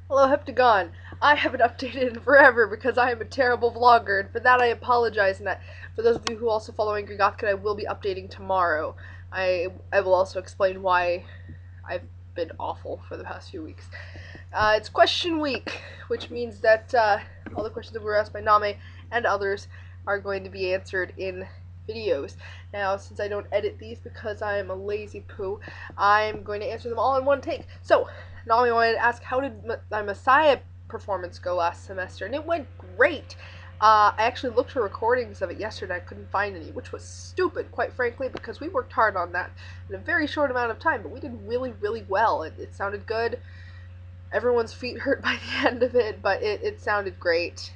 Hello, Heptagon. I haven't updated in forever because I am a terrible vlogger, and for that I apologize. And that, for those of you who also follow Angry Goth Kid, I will be updating tomorrow. I will also explain why I've been awful for the past few weeks. It's question week, which means that all the questions that were asked by Name and others are going to be answered in videos. Now, since I don't edit these because I am a lazy poo, I'm going to answer them all in one take. So, Nami wanted to ask, how did my Messiah performance go last semester? And it went great. I actually looked for recordings of it yesterday. I couldn't find any, which was stupid, quite frankly, because we worked hard on that in a very short amount of time, but we did really, really well. It sounded good. Everyone's feet hurt by the end of it, but it sounded great.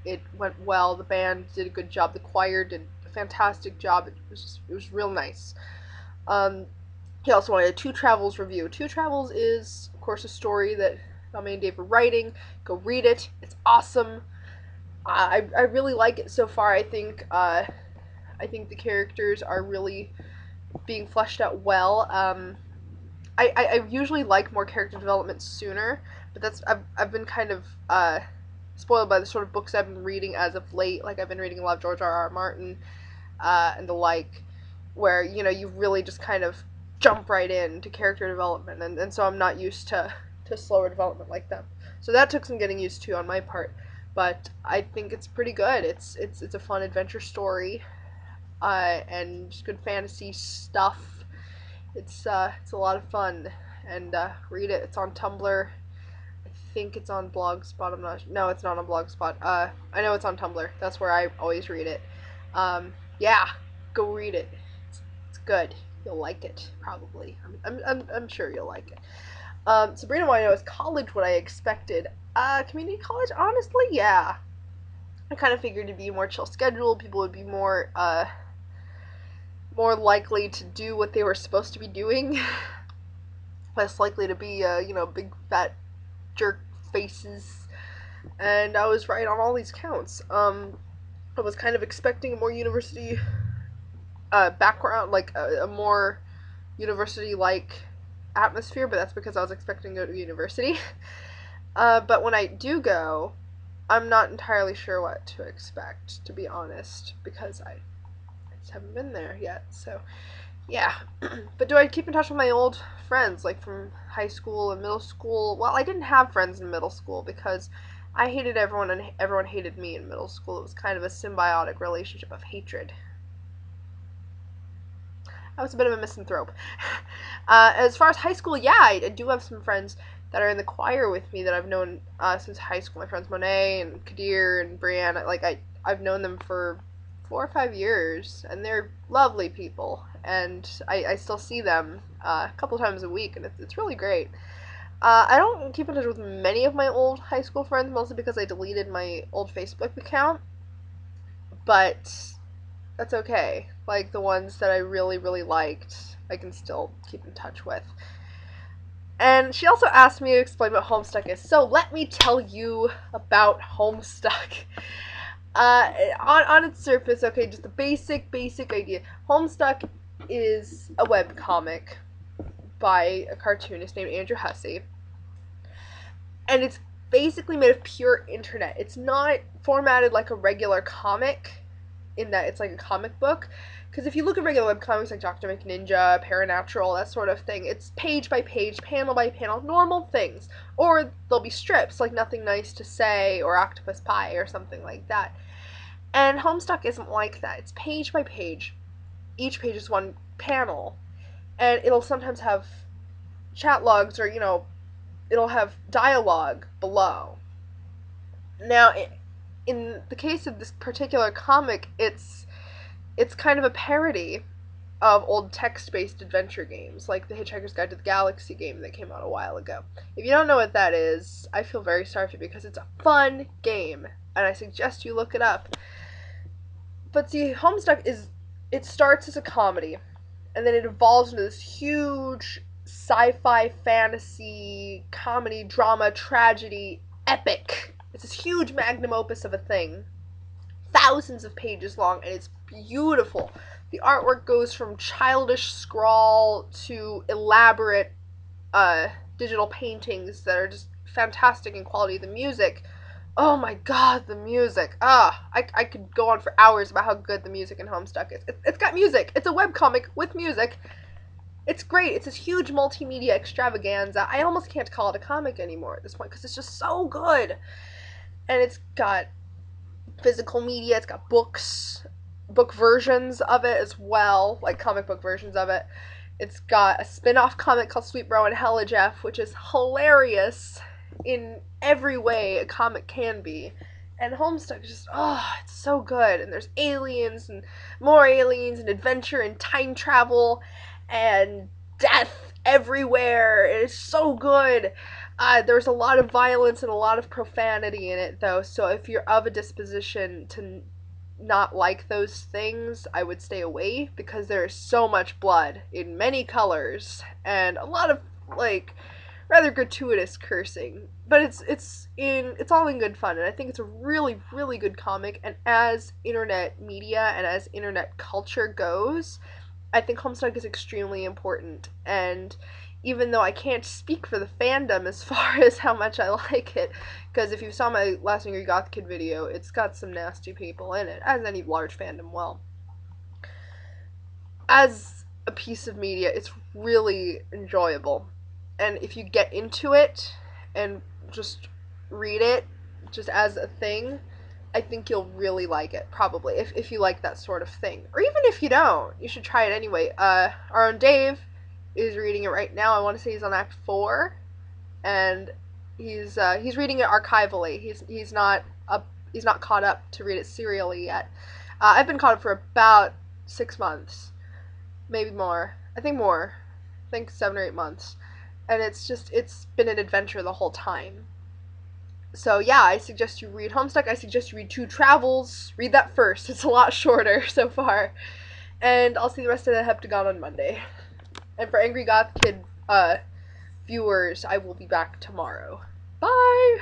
It went well. The band did a good job. The choir did a fantastic job. It was real nice. Um, he also wanted a Two Travels review. Two Travels is, of course, a story that Tommy and Dave are writing. Go read it. It's awesome. I really like it so far. I think the characters are really being fleshed out well. I usually like more character development sooner, but I've been kind of spoiled by the sort of books I've been reading as of late. Like I've been reading a lot of George R.R. Martin and the like, where you really just kind of jump right into character development, and so I'm not used to slower development like that. So that took some getting used to on my part, but I think it's pretty good. It's a fun adventure story, and just good fantasy stuff. It's a lot of fun, and read it. It's on Tumblr. I think it's on Blogspot. I'm not. No, it's not on Blogspot. I know it's on Tumblr. That's where I always read it. Yeah, go read it. It's good. You'll like it probably. I'm sure you'll like it. Sabrina wanted to know, is college what I expected? Community college, honestly, yeah. I kind of figured it'd be a more chill schedule. People would be more likely to do what they were supposed to be doing. Less likely to be, big fat jerk faces. And I was right on all these counts. I was kind of expecting a more university background, like a more university-like atmosphere, but that's because I was expecting to go to university. But when I do go, I'm not entirely sure what to expect, to be honest, because I just haven't been there yet. So, yeah. But do I keep in touch with my old friends, like from high school and middle school? Well, I didn't have friends in middle school because I hated everyone and everyone hated me in middle school. It was kind of a symbiotic relationship of hatred. I was a bit of a misanthrope. As far as high school, yeah, I do have some friends that are in the choir with me that I've known since high school. My friends Monet and Kadir and Brianna. Like I've known them for 4 or 5 years, and they're lovely people. And I still see them a couple times a week, and it's really great. I don't keep in touch with many of my old high school friends, mostly because I deleted my old Facebook account. But that's okay. Like the ones that I really, really liked, I can still keep in touch with. And she also asked me to explain what Homestuck is. So let me tell you about Homestuck. On its surface, okay, just a basic idea. Homestuck is a webcomic by a cartoonist named Andrew Hussey. And it's basically made of pure internet. It's not formatted like a regular comic in that it's like a comic book. Because if you look at regular webcomics like Dr. McNinja, Paranatural, that sort of thing, it's page by page, panel by panel, normal things. Or there'll be strips like Nothing Nice to Say or Octopus Pie or something like that. And Homestuck isn't like that. It's page by page. Each page is one panel. And it'll sometimes have chat logs or, it'll have dialogue below. Now, in the case of this particular comic, it's kind of a parody of old text-based adventure games, like the Hitchhiker's Guide to the Galaxy game that came out a while ago. If you don't know what that is, I feel very sorry for you because it's a fun game, and I suggest you look it up. But see, Homestuck it starts as a comedy, and then it evolves into this huge sci-fi, fantasy, comedy, drama, tragedy, epic. It's this huge magnum opus of a thing. Thousands of pages long, and it's beautiful. The artwork goes from childish scrawl to elaborate digital paintings that are just fantastic in quality. The music, oh my god, the music. I could go on for hours about how good the music in Homestuck is. It's got music. It's a webcomic with music. It's great. It's this huge multimedia extravaganza. I almost can't call it a comic anymore at this point because it's just so good. And it's got physical media, it's got books, book versions of it as well, like comic book versions of it. It's got a spin-off comic called Sweet Bro and Hella Jeff, which is hilarious in every way a comic can be. And Homestuck is just, it's so good. And there's aliens and more aliens and adventure and time travel and death everywhere. It's so good. There's a lot of violence and a lot of profanity in it, though, so if you're of a disposition to not like those things, I would stay away because there is so much blood in many colors and a lot of like rather gratuitous cursing. But it's all in good fun, and I think it's a really really good comic. And as internet media and as internet culture goes, I think Homestuck is extremely important. And even though I can't speak for the fandom as far as how much I like it, because if you saw my Last Angry Goth Kid video, it's got some nasty people in it, as any large fandom will. As a piece of media, it's really enjoyable. And if you get into it and just read it just as a thing, I think you'll really like it, probably, if you like that sort of thing. Or even if you don't, you should try it anyway. Our own Dave is reading it right now. I want to say he's on Act 4, and he's reading it archivally. He's not caught up to read it serially yet. I've been caught up for about 6 months, maybe more. I think more. I think 7 or 8 months, and it's been an adventure the whole time. So yeah, I suggest you read Homestuck. I suggest you read Two Travels. Read that first. It's a lot shorter so far. And I'll see the rest of the Heptagon on Monday. And for Angry Goth Kid viewers, I will be back tomorrow. Bye!